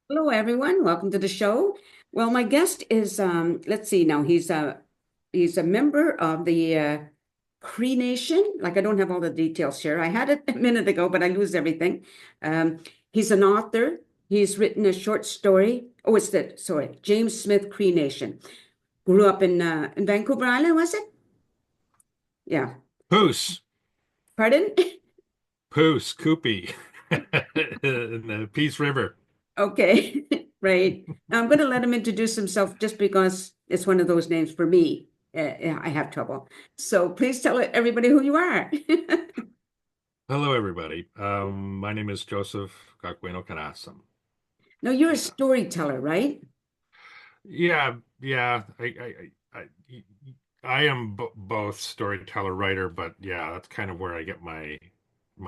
Hello, everyone. Welcome to the show. Well, my guest is let's see now. He's a member of the Cree Nation. Like I don't have all the details here. I had it a minute ago, but I lose everything. Um, he's an author. He's written a short story. Oh, it's the sorry, James Smith Cree Nation. Grew up in Vancouver Island, was it? Yeah. Poos, Pardon? Poos, Koopy, in the Peace River. Okay, right. Now I'm going to let him introduce himself just because it's one of those names for me. Yeah, I have trouble. So please tell everybody who you are. Hello, everybody. My name is Joseph Kakwinokanasum. No, you're a Yeah, storyteller, right? yeah. I am b both storyteller writer, but yeah, that's kind of where I get my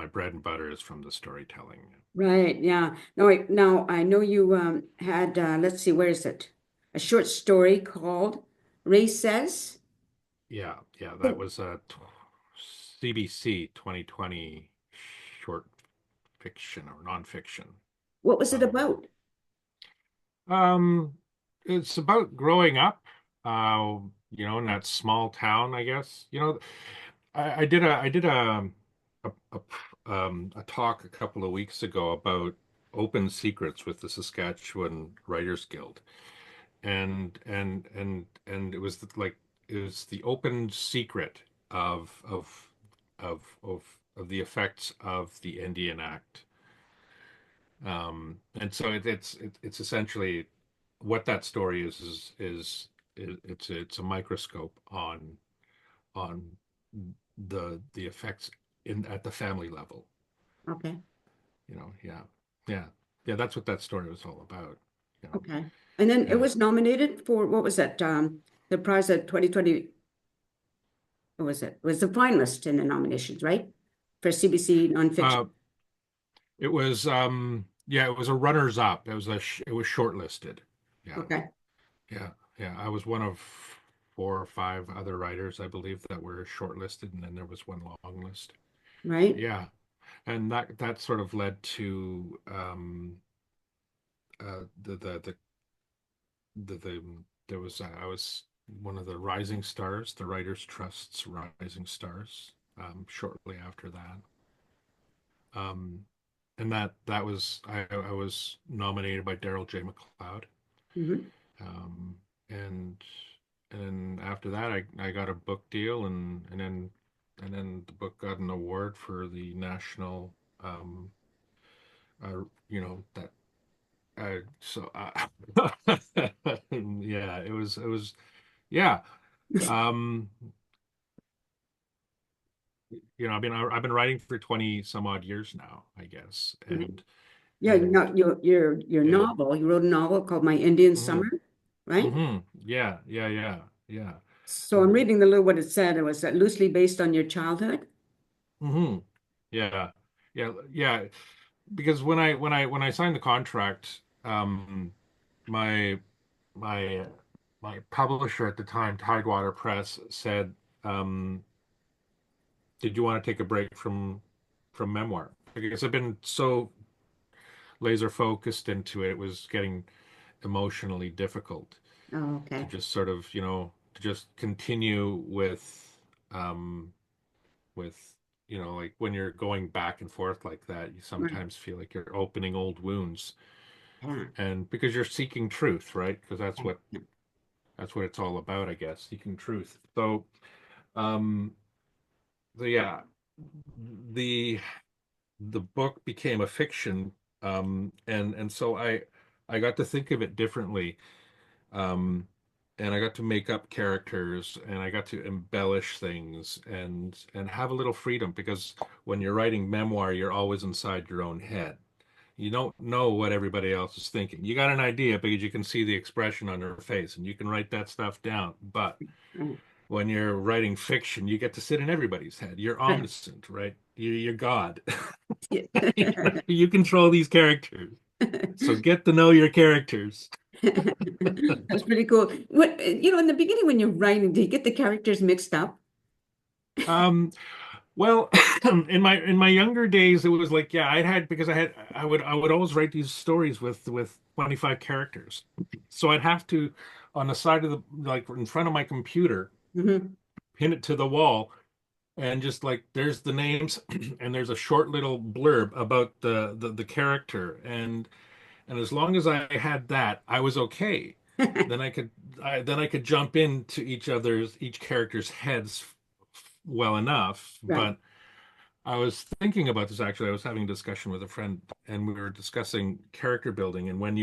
bread and butter is from the storytelling. Right, yeah. Now I know you had let's see, where is it? A short story called Ray Says. Yeah. That Oh, was a CBC 2020 short fiction or nonfiction. what was it Um, about? Um, it's about growing up, in that small town, I guess. I did a talk a couple of weeks ago about open secrets with the Saskatchewan Writers Guild, and it was the open secret of the effects of the Indian Act. And so it's essentially what that story is it's a microscope on the effects in at the family level. Okay, Yeah, yeah, yeah. That's what that story was all about. You know, okay. And then it yeah. was nominated for what was that? The prize at 2020. What was it? It was the finalist in the nominations, right? For CBC nonfiction. Uh, it was a runners up. It was shortlisted. Yeah, Okay, yeah. I was one of four or five other writers, I believe, that were shortlisted, and then there was one long list. right? Yeah, and that sort of led to the there was I was one of the rising stars, the Writers Trust's rising stars, shortly after that. Um, and I was nominated by Daryl J. McLeod. Hmm. Um, and and then after that I got a book deal and then the book got an award for the national that so yeah, it was yeah. Um, I've been writing for 20 some odd years now, I guess. Right. And Yeah, and your yeah. novel. You wrote a novel called My Indian hmm Summer, right? Yeah. So I'm And reading the little what it said. It was loosely based on your childhood. hmm Yeah. Yeah. Because when I signed the contract, my my my publisher at the time, Tidewater Press, said, "Did you want to take a break from memoir?" Because I've been so laser focused into it, it was getting emotionally difficult Oh, to okay. just sort of, to just continue um, with, like when you're going back and forth like that, you Right. sometimes feel like you're opening old wounds, Yeah. and because you're seeking truth, right? Because Yeah. Yeah. that's what it's all about, I guess, seeking truth. Um, so yeah, the the book became a fiction, and so I got to think of it differently, um, and I got to make up characters, and I got to embellish things, and have a little freedom, because when you're writing memoir, you're always inside your own head. You don't know what everybody else is thinking. You got an idea because you can see the expression on their face, and you can write that stuff down. But Right. when you're writing fiction, you get to sit in everybody's head. You're Right. omniscient, right? You're God. Yeah. You control these characters. So get to know your characters. That's pretty cool. In the beginning when you're writing, do you get the characters mixed up? Um, Well, in my younger days, it was like, yeah, I had because I would always write these stories with 25 characters. So I'd have to on the side of the like in front of my computer, Hmm. pin it to the wall and just like there's the names and there's a short little blurb about the character and as long as I had that, I was okay. Then I could jump into each character's heads well enough, Right. but I was thinking about this actually. I was having a discussion with a friend, and we were discussing character building. And when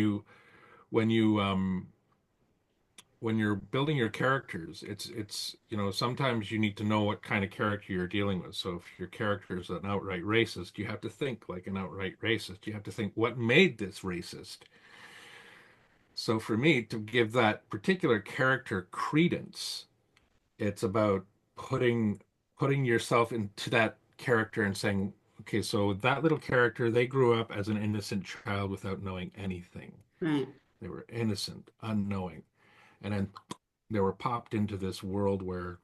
you're building your characters, it's sometimes you need to know what kind of character you're dealing with. So if your character is an outright racist, you have to think like an outright racist. You have to think what made this racist. So for me to give that particular character credence, it's about putting putting yourself into that character and saying, okay, so that little character, they grew up as an innocent child without knowing anything. Right. They were innocent, unknowing. And then they were popped into this world where,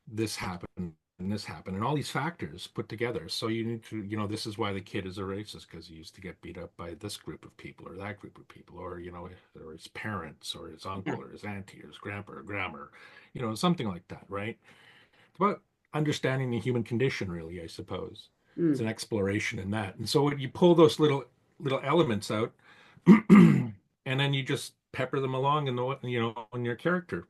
this happened and this happened and all these factors put together. So you need to, this is why the kid is a racist because he used to get beat up by this group of people or that group of people, or his parents or his Yeah. uncle or his auntie or his grandpa or grandma, something like that, right? It's about understanding the human condition, really, I suppose. It's Mm. an exploration in that. And so when you pull those little elements out, and then you just pepper them along in your character.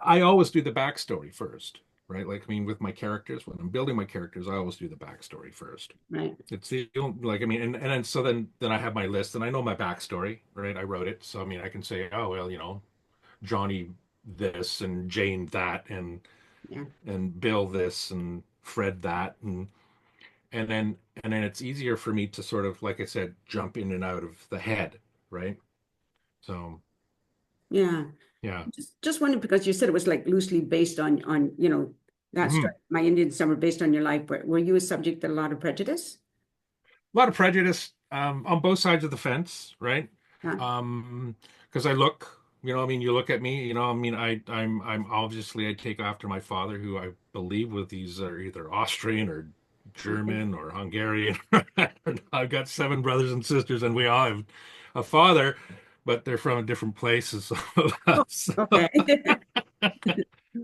I always do the backstory first, right? Like, I mean, with my characters, when I'm building my characters, I always do the backstory first. Right. It's the like, I mean, and then so then I have my list and I know my backstory, right? I wrote it, so I mean, I can say, oh well, Johnny this and Jane that Yeah. and Bill this and Fred that and then it's easier for me to sort of, like I said, jump in and out of the head, right? So Yeah. yeah. Just wondering because you said it was like loosely based on that story, Mhm. My Indian Summer, based on your life. Were you a subject to a lot of prejudice? A lot of prejudice on both sides of the fence, right? Yeah. Because I look, I mean, you look at me, I mean, I'm obviously I take after my father, who I believe with these are either Austrian or Okay. German or Hungarian. I've got seven brothers and sisters, and we all have a father, but they're from different places. Oh, So, okay.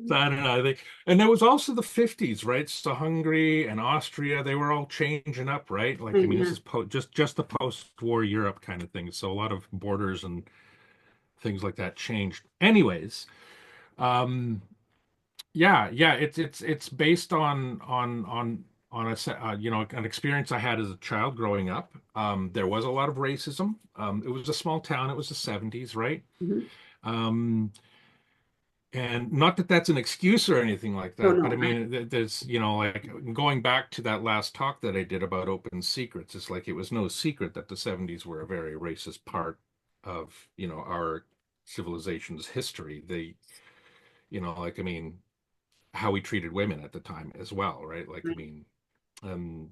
so I don't know. And there was also the 50s, right? So Hungary and Austria, they were all changing up, right? Like, I Right, mean, this yeah. is just the post-war Europe kind of thing. So a lot of borders and things like that changed. Anyways, um, yeah, yeah, it's based on an experience I had as a child growing up. There was a lot of racism. It was a small town. It was the 70s, right? Mhm. Um, And not that that's an excuse or anything like No, that, but I no. mean, there's, like going back to that last talk that I did about open secrets, it's like it was no secret that the 70s were a very racist part of, our civilization's history. Like, I mean, how we treated women at the time as well, right? Like, I Right. mean, um,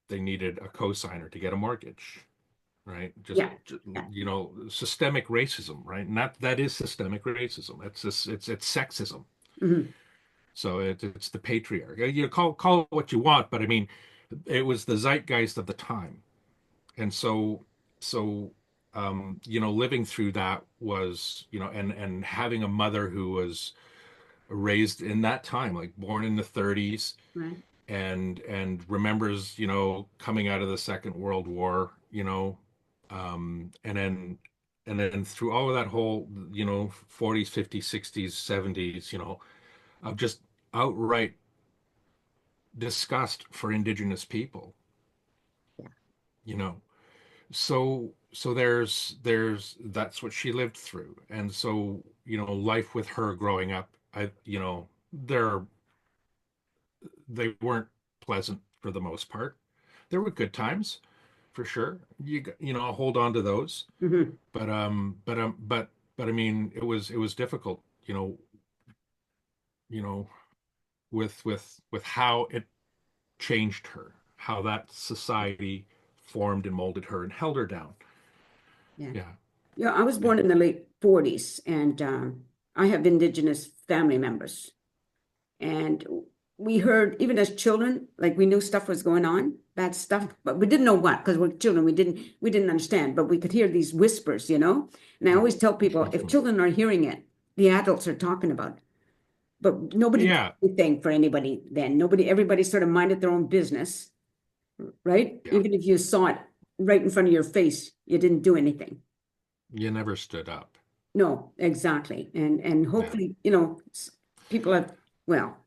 they needed a cosigner to get a mortgage, right? Yeah. Yeah. Systemic racism, right? And that is systemic racism. It's sexism. Mhm. So it's the patriarch. You call it what you want, but I mean, it was the zeitgeist of the time, and living through that was, and having a mother who was raised in that time, like born in the 30s, Right. and remembers, coming out of the Second World War, and then through all of that whole, 40s, 50s, 60s, 70s, of just outright disgust for indigenous people, Yeah. you know. So there's that's what she lived through. And so, life with her growing up, they're they weren't pleasant for the most part. There were good times for sure. Hold on to those. Mhm. But I mean, it was difficult, you know, with how it changed her, how that society formed and molded her and held her down. Yeah. Yeah, Yeah. I was yeah. born in the late 40s, and I have indigenous family members. And we heard, even as children, like we knew stuff was going on, bad stuff, but we didn't know what because we're children. We didn't understand, but we could hear these whispers, you know? And I always tell people if children are hearing it, the adults are talking about it. But nobody did Yeah, anything for anybody then. Nobody, everybody sort of minded their own business, right? yeah. Even if you saw it right in front of your face, you didn't do anything. You never stood up. No, exactly. And Yeah. hopefully, people have, well,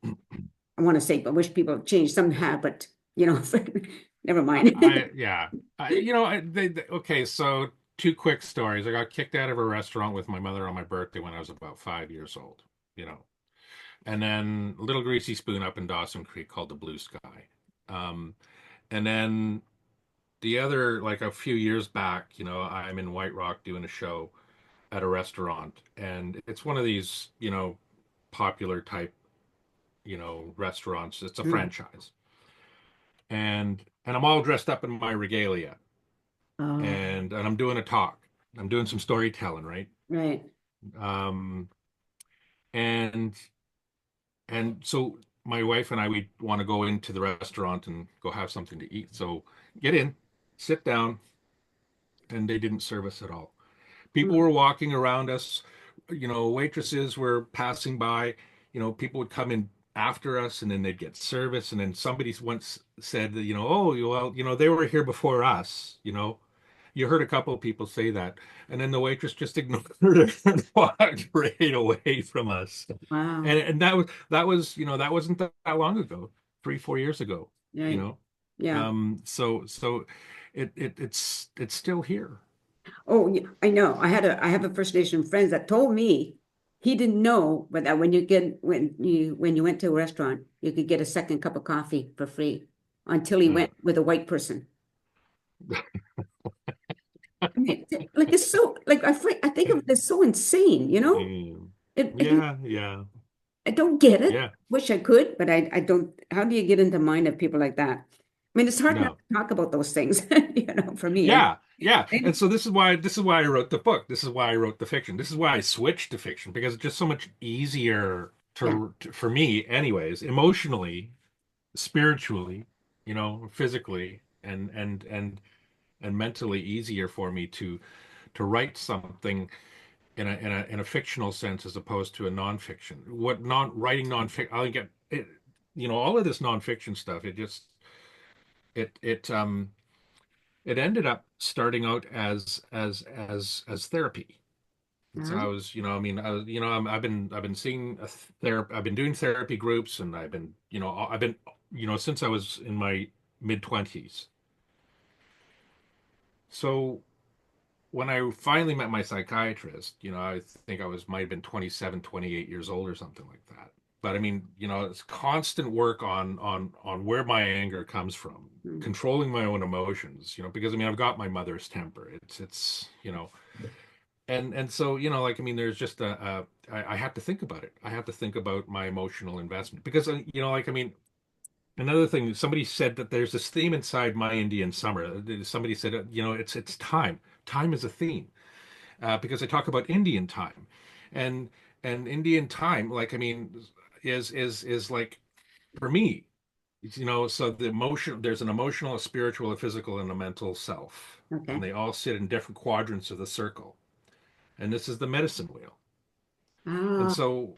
I want to say, I wish people have changed. Some have, but never mind. Yeah. Okay, so two quick stories. I got kicked out of a restaurant with my mother on my birthday when I was about 5 years old, you know. And then a little greasy spoon up in Dawson Creek called the Blue Sky. Um, and then the other, like a few years back, I'm in White Rock doing a show at a restaurant, and it's one of these, popular type, restaurants. It's a Mm. franchise. And I'm all dressed up in my regalia, Oh, and I'm doing a talk. I'm doing some storytelling, right? right. Um, and and so my wife and I, we want to go into the restaurant and go have something to eat. So get in, sit down, and they didn't serve us at all. People Mm. were walking around us, waitresses were passing by, people would come in after us and then they'd get service. And then somebody once said that, oh, well, they were here before us, you heard a couple of people say that. And then the waitress just ignored her and walked right away from us. Wow. And that wasn't that long ago, 3, 4 years ago, you Right. know. Yeah. So it's still here. Oh, yeah, I know. I have a First Nation friend that told me he didn't know, but that when you went to a restaurant, you could get a second cup of coffee for free until he Uh, went with a white person. I mean, like it's so like I think of it as so insane, you know? mm, It yeah, yeah, I don't get it. yeah. Wish I could, but I don't. How do you get into the mind of people like that? I mean, it's hard not No. to talk about those things, for me. Yeah, yeah. I- And so this is why I wrote the book. This is why I wrote the fiction. This is why I switched to fiction because it's just so much easier yeah, for me anyways, emotionally, spiritually, physically and mentally easier for me to write something in a fictional sense as opposed to a nonfiction. What non writing nonfiction I get it, all of this nonfiction stuff, it ended up starting out as therapy. It's uh, I was, I mean, I've been seeing a therapy. I've been doing therapy groups, and I've been, since I was in my mid 20s. So when I finally met my psychiatrist, I think I might have been 27, 28 years old or something like that. But I mean, it's constant work on where my anger comes from, mm, controlling my own emotions, because I mean, I've got my mother's temper. And so, like I mean, there's just I have to think about it. I have to think about my emotional investment because like I mean, another thing, somebody said that there's this theme inside My Indian Summer. Somebody said, it's time. Time is a theme because I talk about Indian time, and Indian time, like I mean, is like for me, so there's an emotional, a spiritual, a physical, and a mental self, and okay. they all sit in different quadrants of the circle, and this is the medicine wheel. And Ah, so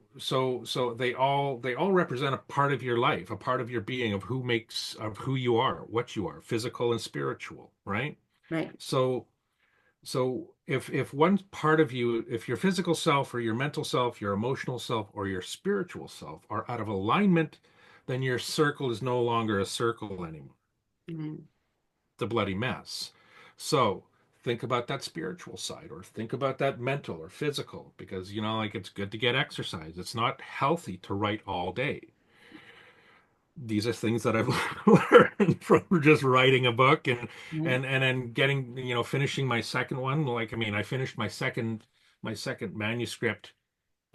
they all represent a part of your life, a part of your being, of who you are, what you are, physical and spiritual, right? right. So if one part of you, if your physical self or your mental self, your emotional self or your spiritual self are out of alignment, then your circle is no longer a circle anymore. Mm, It's a bloody mess. So think about that spiritual side or think about that mental or physical because like it's good to get exercise. It's not healthy to write all day. These are things that I've learned from just writing a book and right. and then getting finishing my second one. Like I mean, I finished my second manuscript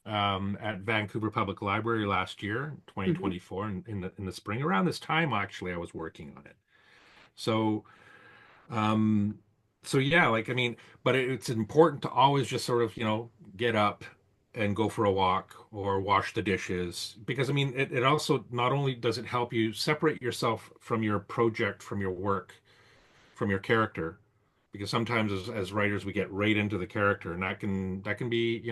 at Vancouver Public Library last year, Mhm. 2024, in the spring. Around this time, actually, I was working on it. So so yeah, like I mean, but it's important to always just sort of get up and go for a walk or wash the dishes. Because I mean, it also not only does it help you separate yourself from your project, from your work, from your character, because sometimes as writers we get right into the character, and that can be,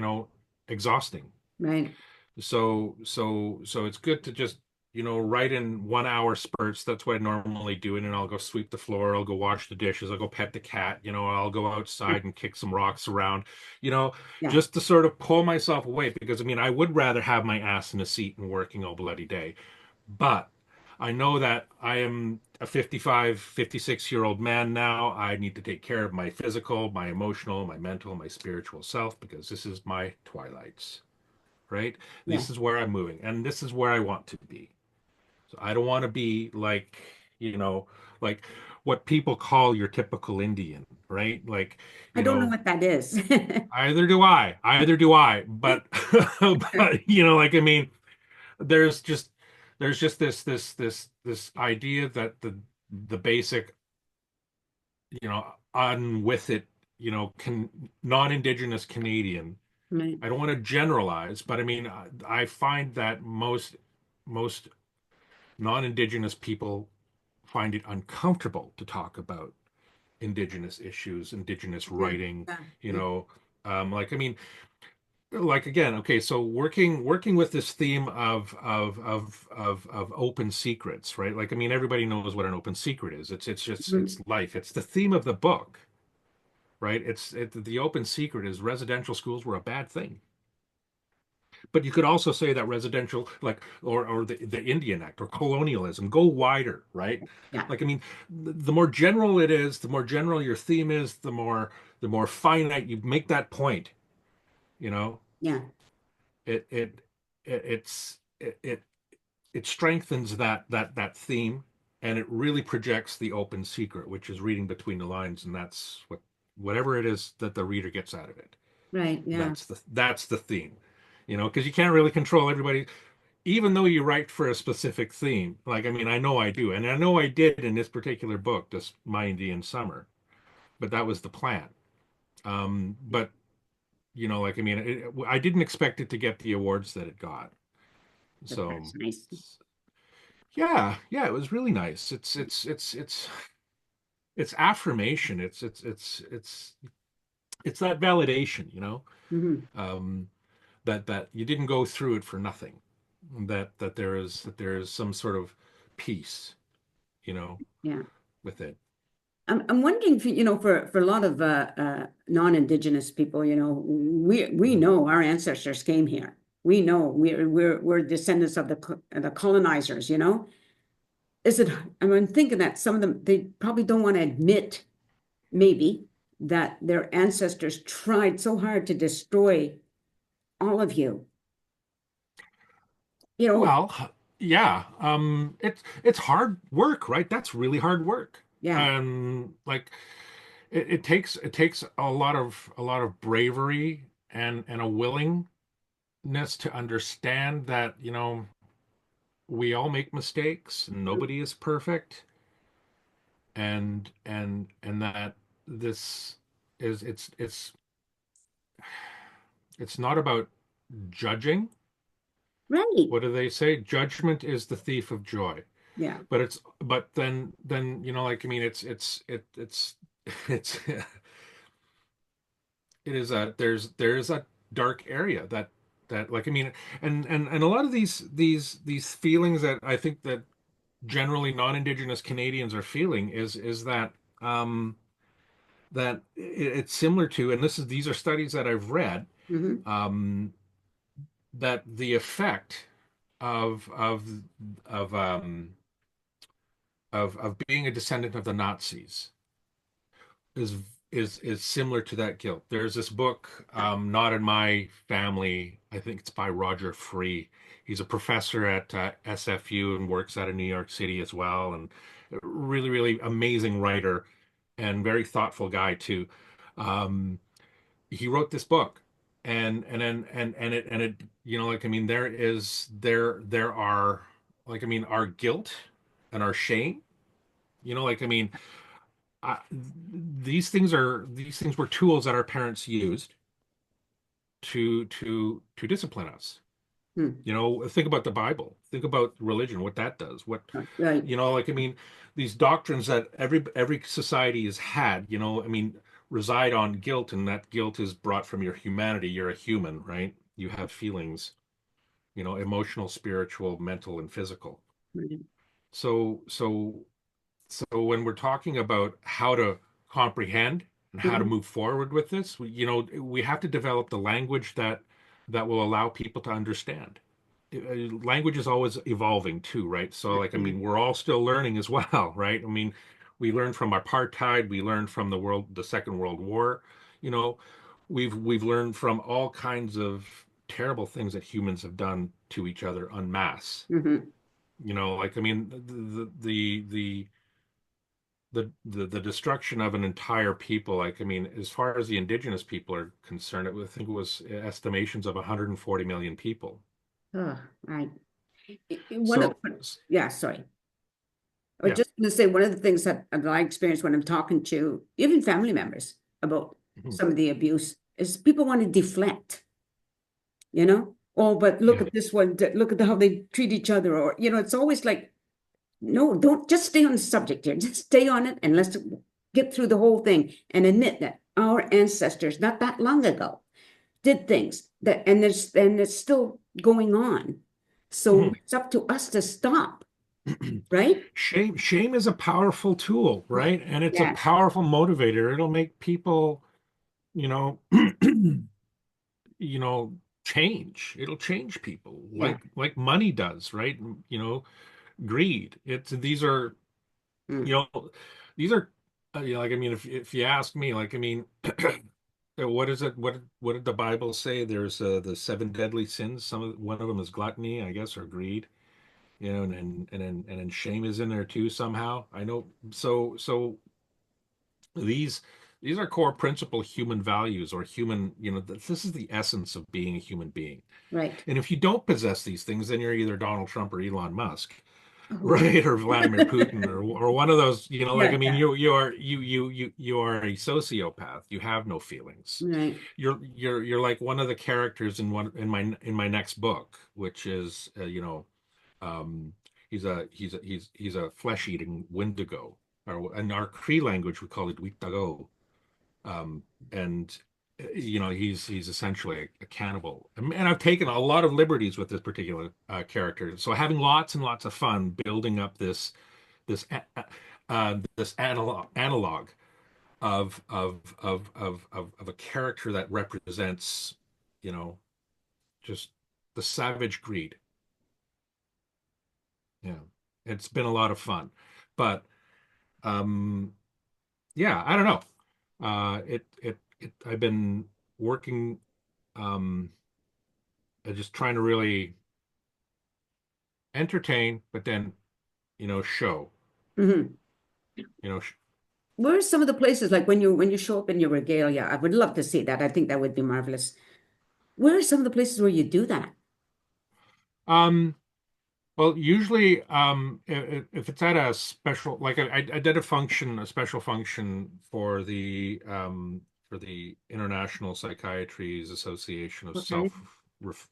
exhausting. Right. So it's good to just, write in 1 hour spurts. That's what I normally do. And then I'll go sweep the floor, I'll go wash the dishes, I'll go pet the cat, I'll go Yeah. outside and kick some rocks around, you know, Yeah. just to sort of pull myself away. Because I mean, I would rather have my ass in a seat and working all bloody day. But I know that I am a 55, 56-year-old man now. I need to take care of my physical, my emotional, my mental, my spiritual self, because this is my twilights, right? Yeah. This is where I'm moving, and this is where I want to be. So I don't want to be like, like what people call your typical Indian, right? Like, I you don't know know, what that is. either do I, but but like I mean, there's just there's just this idea that the basic, on with it, can non-Indigenous Canadian. Right. I don't want to generalize, but I mean, I find that most non-Indigenous people find it uncomfortable to talk about Indigenous issues, Indigenous Yeah. writing, Yeah. you Yeah. know, like I mean, like again, okay, so working with this theme of open secrets, right? Like I mean, everybody knows what an open secret is. It's just Mhm. it's life. It's the theme of the book, right? The open secret is residential schools were a bad thing. But you could also say that residential, like, or the Indian Act or colonialism, go wider, right? Yeah. Like, I mean, the more general it is, the more general your theme is, the more finite you make that point. You know, Yeah. it it it strengthens that theme, and it really projects the open secret, which is reading between the lines, and that's whatever it is that the reader gets out of it. Right. Yeah. That's the theme, because you can't really control everybody, even though you write for a specific theme. Like I mean, I know I do, and I know I did in this particular book, this My Indian Summer, but that was the plan. But like I mean, I didn't expect it to get the awards that it got. So That's nice. yeah, yeah, it was really nice. It's affirmation. It's that validation, Hmm. um, that you didn't go through it for nothing. That there is some sort of peace, you know, Yeah. with it. I'm wondering if, for a lot of non-Indigenous people, we Mhm. know our ancestors came here. We know we're descendants of the colonizers, Is it, I'm thinking that some of them, they probably don't want to admit, maybe, that their ancestors tried so hard to destroy all of you. You know, Well, yeah, it's hard work, right? That's really hard work. yeah, Like it takes a lot of bravery and a willingness to understand that, we all make mistakes, nobody is perfect, and that this is it's not about judging. right. What do they say? Judgment is the thief of joy. Yeah, But then like I mean, it's it is a there's a dark area that like I mean, and a lot of these feelings that I think that generally non-Indigenous Canadians are feeling is that it's similar to, and these are studies that I've read, hmm, um, that the effect of of of of being a descendant of the Nazis is is similar to that guilt. There's this book, yeah, Not in My Family. I think it's by Roger Free. He's a professor at SFU and works out of New York City as well, and a really, really amazing writer and very thoughtful guy too. Um, he wrote this book, and it like I mean, there are like I mean, our guilt and our shame. Like I mean, these things were tools that our parents used to discipline us. Hmm. You know, think about the Bible. Think about religion, what that does. What, Right. you know, like I mean, these doctrines that every society has had, you know, I mean, reside on guilt, and that guilt is brought from your humanity. You're a human, right? You have feelings, you know, emotional, spiritual, mental, and physical. Right. So, so when we're talking about how to comprehend and how to Mhm. move forward with this, you know, we have to develop the language that will allow people to understand. Language is always evolving too, right? So, like, I Yeah. mean, we're all still learning as well, right? I mean, we learned from apartheid, we learned from the Second World War, you know, we've learned from all kinds of terrible things that humans have done to each other en masse. Mhm. You know, like I mean, the destruction of an entire people. Like I mean, as far as the indigenous people are concerned, I think it was estimations of 140 million people. Oh, right. One of So yeah, sorry. I was yeah. just going to say one of the things that I experience when I'm talking to even family members about Mhm. some of the abuse is people want to deflect, you know? Oh, but look Yeah. at this one, look at how they treat each other, or it's always like, no, don't just stay on the subject here. Just stay on it and let's get through the whole thing and admit that our ancestors, not that long ago, did things that and it's still going on. So Mhm. it's up to us to stop, right? Shame is a powerful tool, right? And it's a Yes. powerful motivator. It'll make people, you know, you know, change. It'll change people Yeah. like money does, right? You know, greed. It's these are, you Mm. know, these are you know, like I mean, if you ask me, like I mean, what is it? What did the Bible say? There's the seven deadly sins. One of them is gluttony, I guess, or greed. You know, and then shame is in there too somehow. I know. So these these are core principal human values or human. You know, this is the essence of being a human being. Right. And if you don't possess these things, then you're either Donald Trump or Elon Musk, Oh, right? Or Vladimir Putin, or one of those. You know, like yeah, I mean, yeah. you are a sociopath. You have no feelings. Right. You're like one of the characters in my next book, which is you know, um, he's a flesh eating Wendigo, or in our Cree language we call it Witago, um, and you know he's essentially a cannibal. And I've taken a lot of liberties with this particular character, so having lots and lots of fun building up this analog of a character that represents, you know, just the savage greed. Yeah, it's been a lot of fun, but um, yeah, I don't know. I've been working, um, just trying to really entertain, but then you know show, Hmm. you know. Where are some of the places like when you show up in your regalia? I would love to see that. I think that would be marvelous. Where are some of the places where you do that? Um, well, usually, if it's at a special, like I did a special function for the International Psychiatry's Association of Okay.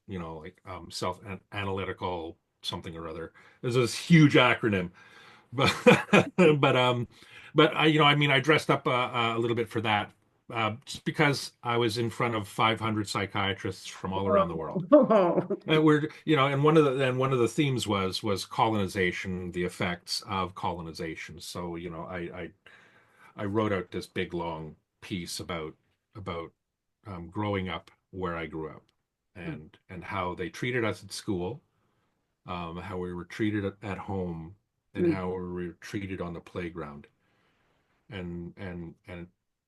You know, like self analytical something or other. There's this huge acronym, but but but I, you know, I mean, I dressed up a little bit for that, just because I was in front of 500 psychiatrists from all around the world. Oh, And we're, you know, and one of the themes was colonization, the effects of colonization. So, you know, I wrote out this big long piece about growing up where I grew up, and how they treated us at school, how we were treated at home, and how we were treated on the playground, and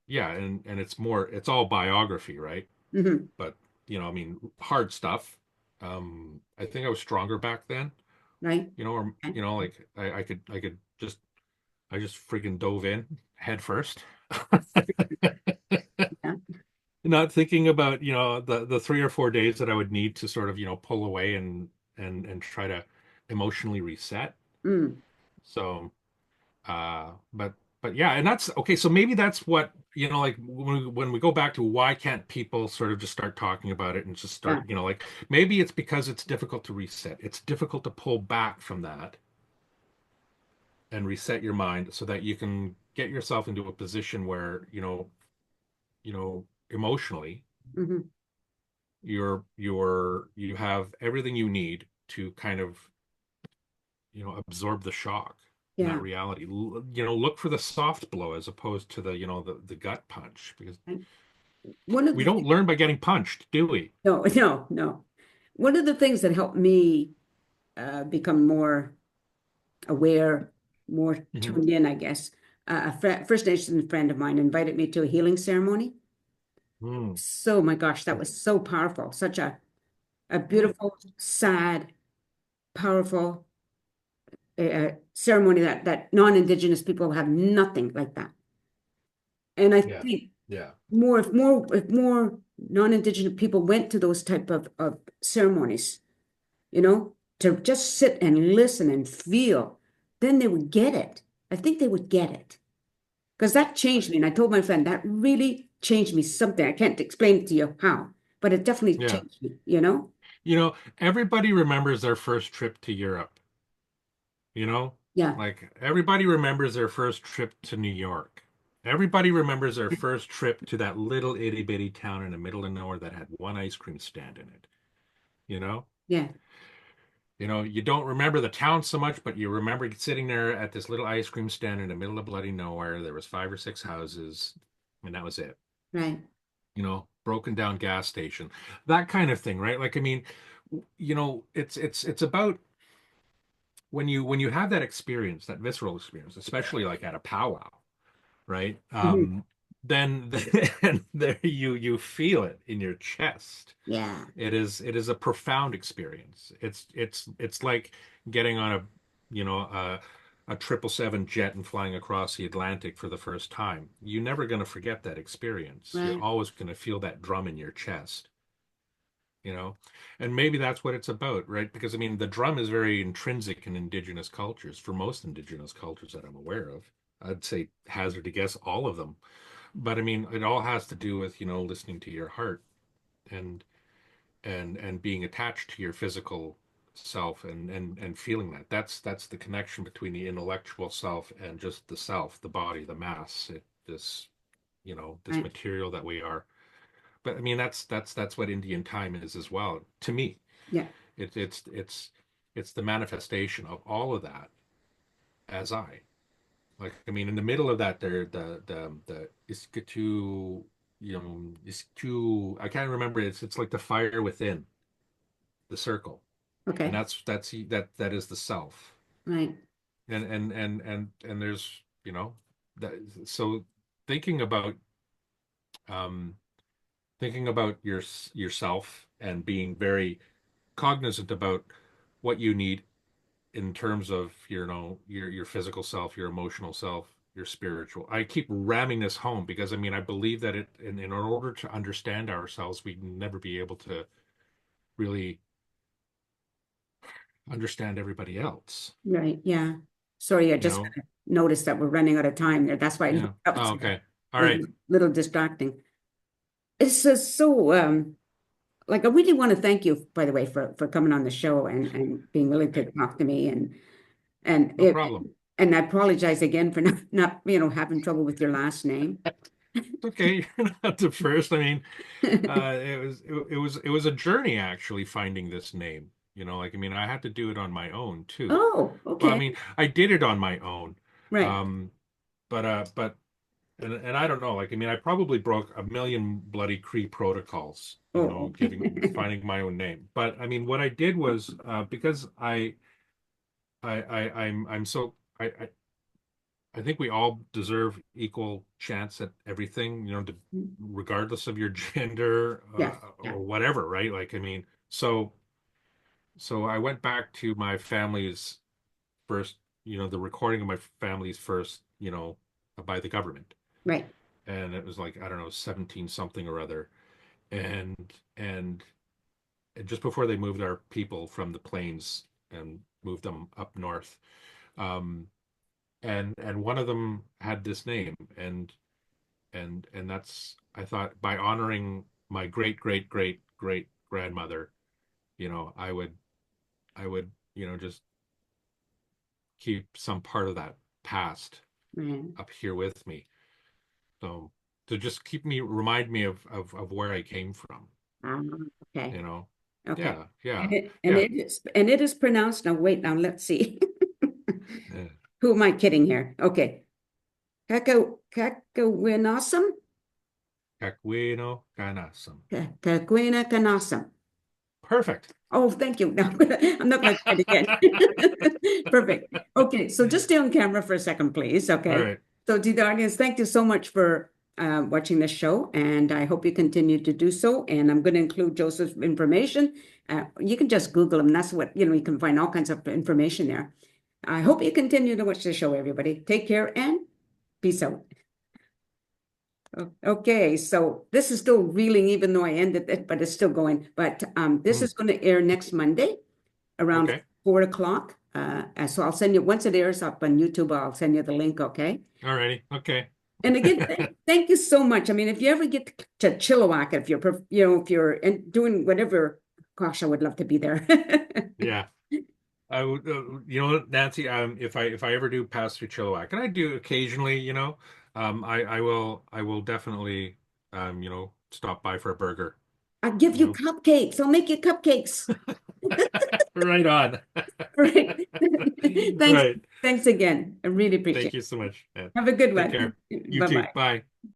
yeah, and it's all biography, right? hmm. But you know, I mean, hard stuff. I think I was stronger back then, Right. you know, or Okay. you know, like I could just I just freaking dove in head first, Yeah. not thinking about, you know, the 3 or 4 days that I would need to sort of, you know, pull away and try to emotionally reset. Mm. So, but yeah, and that's okay. So maybe that's what like when we go back to why can't people sort of just start talking about it and just Yeah. start, like maybe it's because it's difficult to reset. It's difficult to pull back from that and reset your mind so that you can get yourself into a position where, emotionally Hmm. you have everything you need to kind of, absorb the shock and that Yeah. reality. Look for the soft blow as opposed to the, the gut punch, because And one of we the don't things, learn by getting punched, do we? no, no, no. One of the things that helped me become more aware, more Hmm. tuned in, I guess. A First Nation friend of mine invited me to a healing ceremony. Mm. So, my gosh, that was so powerful. Such a beautiful, sad, powerful ceremony that non-Indigenous people have nothing like that. And I Yeah. think Yeah. if more non-Indigenous people went to those type of ceremonies, to just sit and listen and feel, then they would get it. I think they would get it. Because that changed me. And I told my friend that really changed me something. I can't explain to you how, but it definitely Yeah. changed me. Everybody remembers their first trip to Europe, you know? Yeah, Like everybody remembers their first trip to New York. Everybody remembers their first trip to that little itty bitty town in the middle of nowhere that had one ice cream stand in it, you know? yeah, You don't remember the town so much, but you remember sitting there at this little ice cream stand in the middle of bloody nowhere. There was 5 or 6 houses, and that was it. right, Broken down gas station, that kind of thing, right? Like, I mean, it's about when you have that experience, that visceral experience, especially like at a powwow, right? mhm, Then there you feel it in your chest. yeah, It is a profound experience. It's like getting on a 777 jet and flying across the Atlantic for the first time. You're never going to forget that experience. You're right, always going to feel that drum in your chest, you know? And maybe that's what it's about, right? Because I mean, the drum is very intrinsic in indigenous cultures, for most indigenous cultures that I'm aware of. I'd say hazard to guess all of them. But I mean, it all has to do with, listening to your heart and and being attached to your physical self and feeling that. That's the connection between the intellectual self and just the self, the body, the mass, this right, material that we are. But I mean, that's what Indian time is as well. To me, yeah, it's the manifestation of all of that as I. Like, I mean, in the middle of that, there the Iskatu, Isku. I can't remember. It's like the fire within the circle, and okay, that is the self. right, And there's, that. So thinking about um thinking about yourself and being very cognizant about what you need in terms of your physical self, your emotional self, your spiritual. I keep ramming this home because I mean I believe that in order to understand ourselves, we'd never be able to really understand everybody else. right, yeah. Sorry, I You just know? noticed that we're running out of time there. That's why I Yeah. looked up. Oh, So okay. All it was right. a little distracting. It's just so like I really want to thank you, by the way, for coming on the show and being willing Okay. to talk to me and No it problem. and I apologize again for not having trouble with your last name. It's okay. You're not the first. I mean, it was a journey actually finding this name. Like I mean, I had to do it on my own too. Oh, Well, I okay. mean, I did it on my own. Right. Um, but and I don't know. Like I mean, I probably broke a million bloody Cree protocols. Oh, Giving finding my own name. But I mean, what I did was because I'm so I think we all deserve equal chance at everything, regardless of your gender yes, yeah, or whatever, right? Like, I mean, so I went back to my family's first, the recording of my family's first, by the government, right, and it was like I don't know, 17 something or other, and and just before they moved our people from the plains and moved them up north, um, and one of them had this name, and that's, I thought, by honoring my great great great great grandmother, I would just keep some part of that past Right. up here with me. So to just remind me of where I came from, Okay. you know. Okay. Yeah, yeah, And yeah. it is pronounced, now wait, now let's see. Yeah. Who am I kidding here? Okay. Kakwinokanasum? Kakwinokanasum. Kakwinokanasum. Perfect. Oh, thank you. No, I'm not going to try it again. Perfect. Okay, so just stay on camera for a second, please. All Okay. right. So, to the audience, thank you so much for watching the show, and I hope you continue to do so. And I'm going to include Joseph's information. You can just Google him. That's what, you can find all kinds of information there. I hope you continue to watch the show, everybody. Take care and peace out. Okay, so this is still reeling, even though I ended it, but it's still going. But this Mm, is going to air next Monday around okay. 4 o'clock. And so I'll send you, once it airs up on YouTube, I'll send you the link, okay? All righty. Okay. And again, thank you so much. I mean, if you ever get to Chilliwack, if you're doing whatever, gosh, I would love to be there. Yeah. I would, Nancy, if I ever do pass through Chilliwack, and I do occasionally, I will definitely, stop by for a burger, I'll give you you know. cupcakes. I'll make you cupcakes. Right on. Right. Thanks. Right. Thanks again. I really Thank appreciate you it. so much. Have a good Take one. care. You too. Bye-bye. Bye.